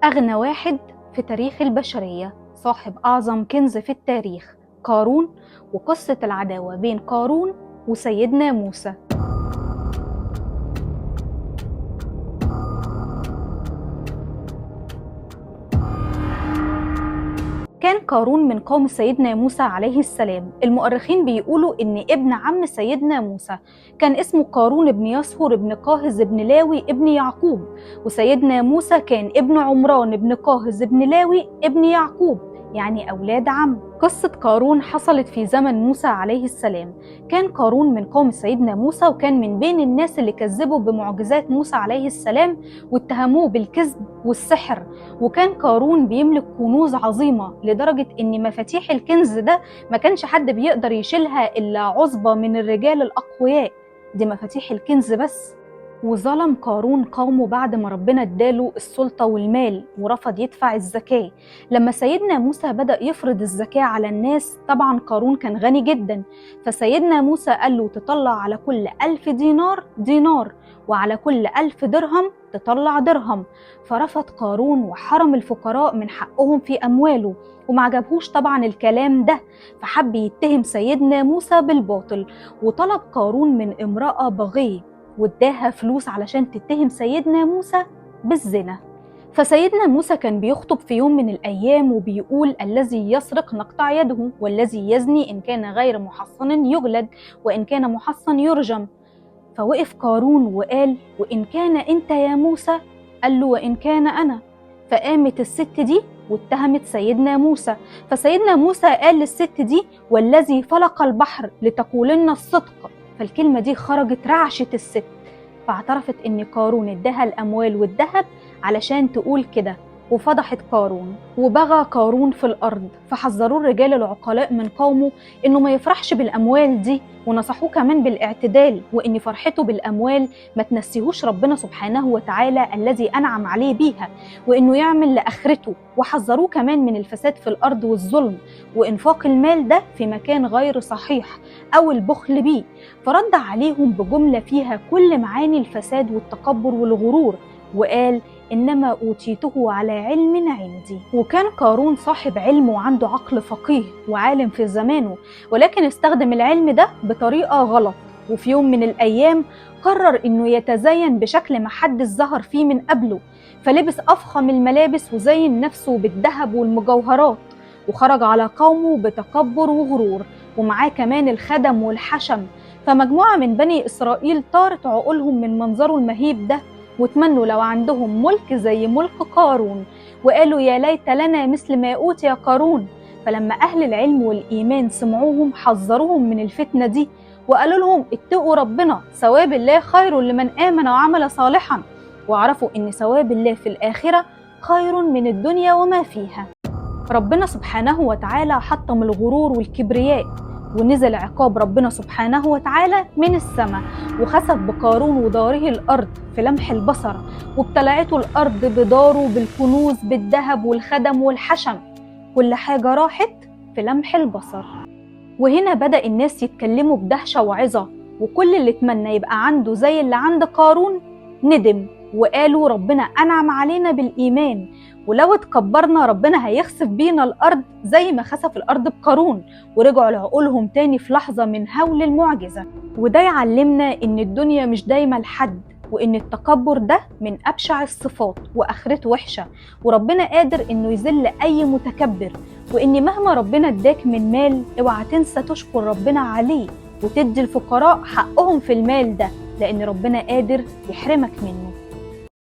أغنى واحد في تاريخ البشرية، صاحب أعظم كنز في التاريخ، قارون، وقصة العداوة بين قارون وسيدنا موسى. كان قارون من قوم سيدنا موسى عليه السلام. المؤرخين بيقولوا إن ابن عم سيدنا موسى كان اسمه قارون ابن يصهر ابن قاهز ابن لاوي ابن يعقوب، وسيدنا موسى كان ابن عمران ابن قاهز ابن لاوي ابن يعقوب، يعني أولاد عم. قصة قارون حصلت في زمن موسى عليه السلام. كان قارون من قوم سيدنا موسى، وكان من بين الناس اللي كذبوا بمعجزات موسى عليه السلام واتهموه بالكذب والسحر. وكان قارون بيملك كنوز عظيمة لدرجة إن مفاتيح الكنز ده ما كانش حد بيقدر يشيلها إلا عصبة من الرجال الأقوياء. دي مفاتيح الكنز بس. وظلم قارون قومه بعد ما ربنا اداله السلطة والمال، ورفض يدفع الزكاة. لما سيدنا موسى بدأ يفرض الزكاة على الناس، طبعا قارون كان غني جدا، فسيدنا موسى قال له تطلع على كل 1000 دينار دينار، وعلى كل 1000 درهم تطلع درهم. فرفض قارون وحرم الفقراء من حقهم في أمواله، وما عجبهوش طبعا الكلام ده، فحب يتهم سيدنا موسى بالباطل. وطلب قارون من امرأة بغي واداها فلوس علشان تتهم سيدنا موسى بالزنا. فسيدنا موسى كان بيخطب في يوم من الأيام وبيقول: الذي يسرق نقطع يده، والذي يزني إن كان غير محصن يجلد، وإن كان محصن يرجم. فوقف قارون وقال: وإن كان أنت يا موسى؟ قال له: وإن كان أنا. فقامت الست دي واتهمت سيدنا موسى، فسيدنا موسى قال للست دي: والذي فلق البحر لتقولن الصدق. فالكلمة دي خرجت رعشت الست، فاعترفت ان قارون اداها الاموال والذهب علشان تقول كده، وفضحت قارون. وبغى قارون في الارض، فحذروه الرجال العقلاء من قومه انه ما يفرحش بالاموال دي، ونصحوه كمان بالاعتدال، وان فرحته بالاموال ما تنسيهوش ربنا سبحانه وتعالى الذي انعم عليه بيها، وانه يعمل لاخرته. وحذروه كمان من الفساد في الارض والظلم، وانفاق المال ده في مكان غير صحيح او البخل بيه. فرد عليهم بجملة فيها كل معاني الفساد والتكبر والغرور، وقال: إنما أوتيته على علم عندي. وكان قارون صاحب علم وعنده عقل فقيه وعالم في زمانه، ولكن استخدم العلم ده بطريقة غلط. وفي يوم من الأيام قرر إنه يتزين بشكل ما حدش ظهر فيه من قبله، فلبس أفخم الملابس وزين نفسه بالذهب والمجوهرات، وخرج على قومه بتكبر وغرور، ومعاه كمان الخدم والحشم. فمجموعة من بني إسرائيل طارت عقولهم من منظره المهيب ده، وتمنوا لو عندهم ملك زي ملك قارون، وقالوا: يا ليت لنا مثل ما أوتي قارون. فلما أهل العلم والإيمان سمعوهم حذروهم من الفتنة دي، وقالوا لهم: اتقوا ربنا، ثواب الله خير لمن آمن وعمل صالحا. وعرفوا إن ثواب الله في الآخرة خير من الدنيا وما فيها. ربنا سبحانه وتعالى حطم الغرور والكبرياء، ونزل عقاب ربنا سبحانه وتعالى من السماء، وخسف بقارون وداره الأرض في لمح البصر، وابتلعته الأرض بداره بالكنوز بالذهب والخدم والحشم. كل حاجة راحت في لمح البصر. وهنا بدأ الناس يتكلموا بدهشة وعظة، وكل اللي اتمنى يبقى عنده زي اللي عند قارون ندم، وقالوا: ربنا أنعم علينا بالإيمان، ولو اتكبرنا ربنا هيخسف بينا الأرض زي ما خسف الأرض بقارون. ورجعوا لعقولهم تاني في لحظة من هول المعجزة. وده يعلمنا إن الدنيا مش دايما الحد، وإن التكبر ده من أبشع الصفات وآخرته وحشة، وربنا قادر إنه يذل أي متكبر. وإن مهما ربنا اداك من مال، اوعى تنسى تشكر ربنا عليه، وتدي الفقراء حقهم في المال ده، لأن ربنا قادر يحرمك منه.